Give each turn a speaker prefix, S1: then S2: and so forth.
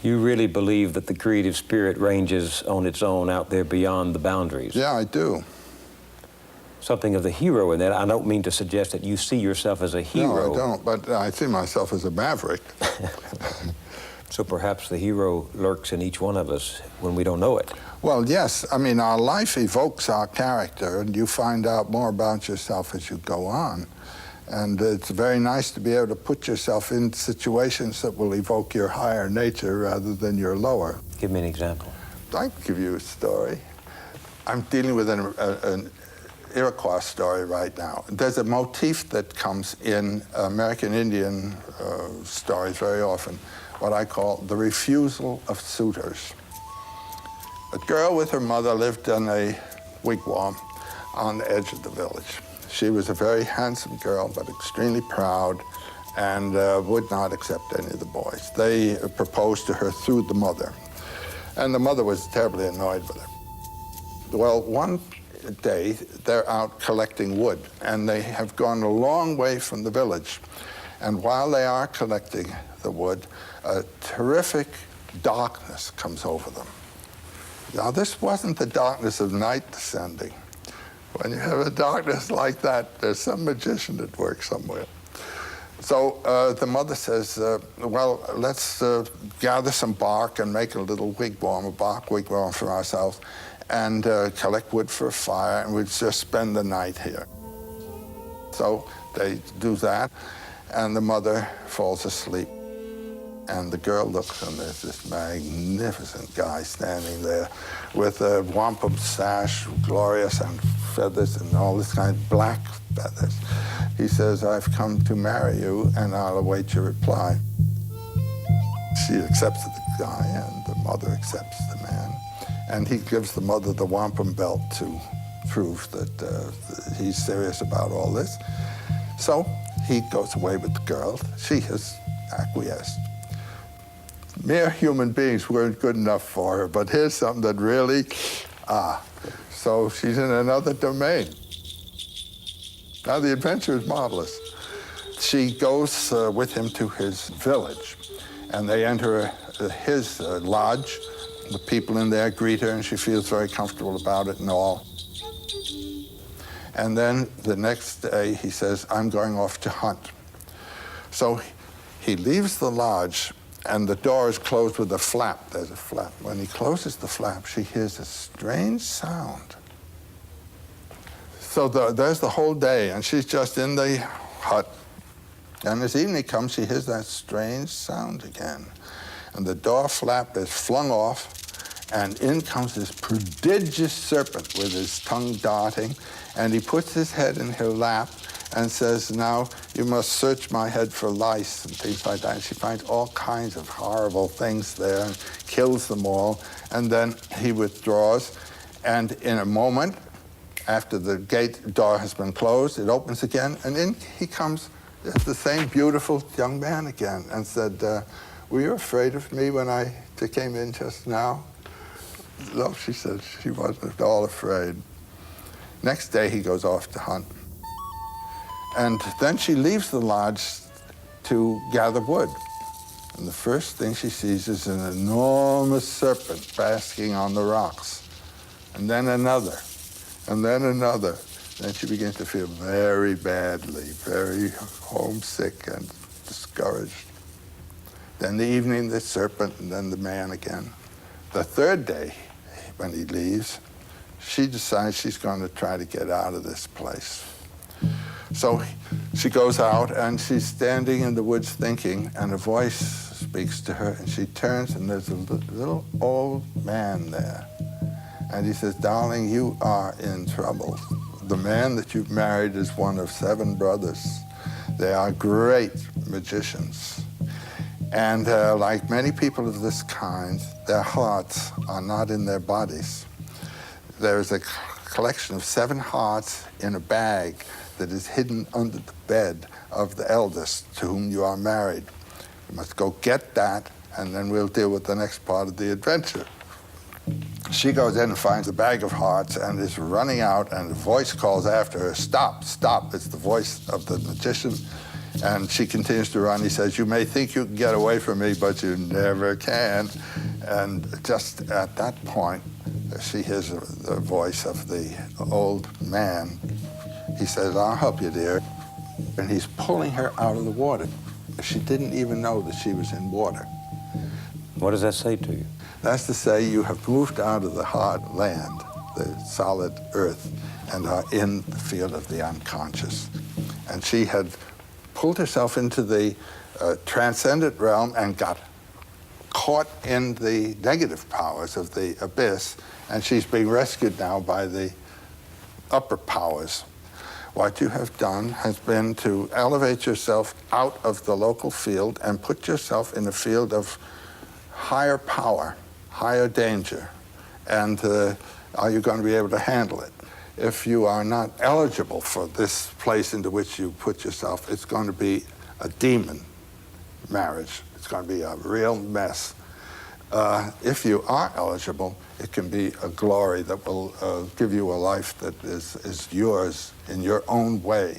S1: You really believe that the creative spirit ranges on its own out there beyond the boundaries?
S2: Yeah, I do.
S1: Something of the hero in that. I don't mean to suggest that you see yourself as a hero.
S2: No, I don't, but I see myself as a maverick.
S1: So perhaps the hero lurks in each one of us when we don't know it.
S2: Well, yes. I mean, our life evokes our character, and you find out more about yourself as you go on. And it's very nice to be able to put yourself in situations that will evoke your higher nature rather than your lower.
S1: Give me an example.
S2: I can give you a story. I'm dealing with an Iroquois story right now. There's a motif that comes in American Indian stories very often, what I call the refusal of suitors. A girl with her mother lived in a wigwam on the edge of the village. She was a very handsome girl, but extremely proud, and would not accept any of the boys. They proposed to her through the mother, and the mother was terribly annoyed with her. Well, one day, they're out collecting wood, and they have gone a long way from the village. And while they are collecting the wood, a terrific darkness comes over them. Now, this wasn't the darkness of night descending. When you have a darkness like that, there's some magician at work somewhere. So the mother says, well, let's gather some bark and make a little wigwam, a bark wigwam for ourselves, and collect wood for a fire, and we'd just spend the night here. So they do that, and the mother falls asleep. And the girl looks, and there's this magnificent guy standing there with a wampum sash, glorious, and feathers, and all this kind of black feathers. He says, I've come to marry you, and I'll await your reply. She accepts the guy, and the mother accepts the man. And he gives the mother the wampum belt to prove that he's serious about all this. So he goes away with the girl. She has acquiesced. Mere human beings weren't good enough for her, but here's something that really, so she's in another domain. Now the adventure is marvelous. She goes with him to his village, and they enter his lodge. The people in there greet her, and she feels very comfortable about it and all. And then the next day, he says, I'm going off to hunt. So he leaves the lodge, and the door is closed with a flap. There's a flap. When he closes the flap, she hears a strange sound. So there's the whole day, and she's just in the hut. And as evening comes, she hears that strange sound again. And the door flap is flung off, and in comes this prodigious serpent with his tongue darting, and he puts his head in her lap and says, now you must search my head for lice and things like that. And she finds all kinds of horrible things there and kills them all. And then he withdraws, and in a moment, after the gate door has been closed, it opens again, and in he comes, the same beautiful young man again, and said, were you afraid of me when I came in just now? No, she said she wasn't at all afraid. Next day, he goes off to hunt. And then she leaves the lodge to gather wood. And the first thing she sees is an enormous serpent basking on the rocks. And then another, and then another. Then she begins to feel very badly, very homesick and discouraged. Then the evening, the serpent, and then the man again. The third day, when he leaves, she decides she's going to try to get out of this place. So she goes out, and she's standing in the woods thinking, and a voice speaks to her, and she turns, and there's a little old man there. And he says, darling, you are in trouble. The man that you've married is one of 7 brothers. They are great magicians. And like many people of this kind, their hearts are not in their bodies. There's a collection of 7 hearts in a bag that is hidden under the bed of the eldest to whom you are married. You must go get that, and then we'll deal with the next part of the adventure. She goes in and finds a bag of hearts and is running out, and a voice calls after her, stop, stop. It's the voice of the magician. And she continues to run. He says, "You may think you can get away from me, but you never can." And just at that point, she hears the voice of the old man. He says, "I'll help you, dear." And he's pulling her out of the water. She didn't even know that she was in water.
S1: What does that say to you?
S2: That's to say, you have moved out of the hard land, the solid earth, and are in the field of the unconscious. And she had pulled herself into the transcendent realm and got caught in the negative powers of the abyss, and she's being rescued now by the upper powers. What you have done has been to elevate yourself out of the local field and put yourself in a field of higher power, higher danger, and are you going to be able to handle it? If you are not eligible for this place into which you put yourself, it's going to be a demon marriage. It's going to be a real mess. If you are eligible, it can be a glory that will give you a life that is yours in your own way.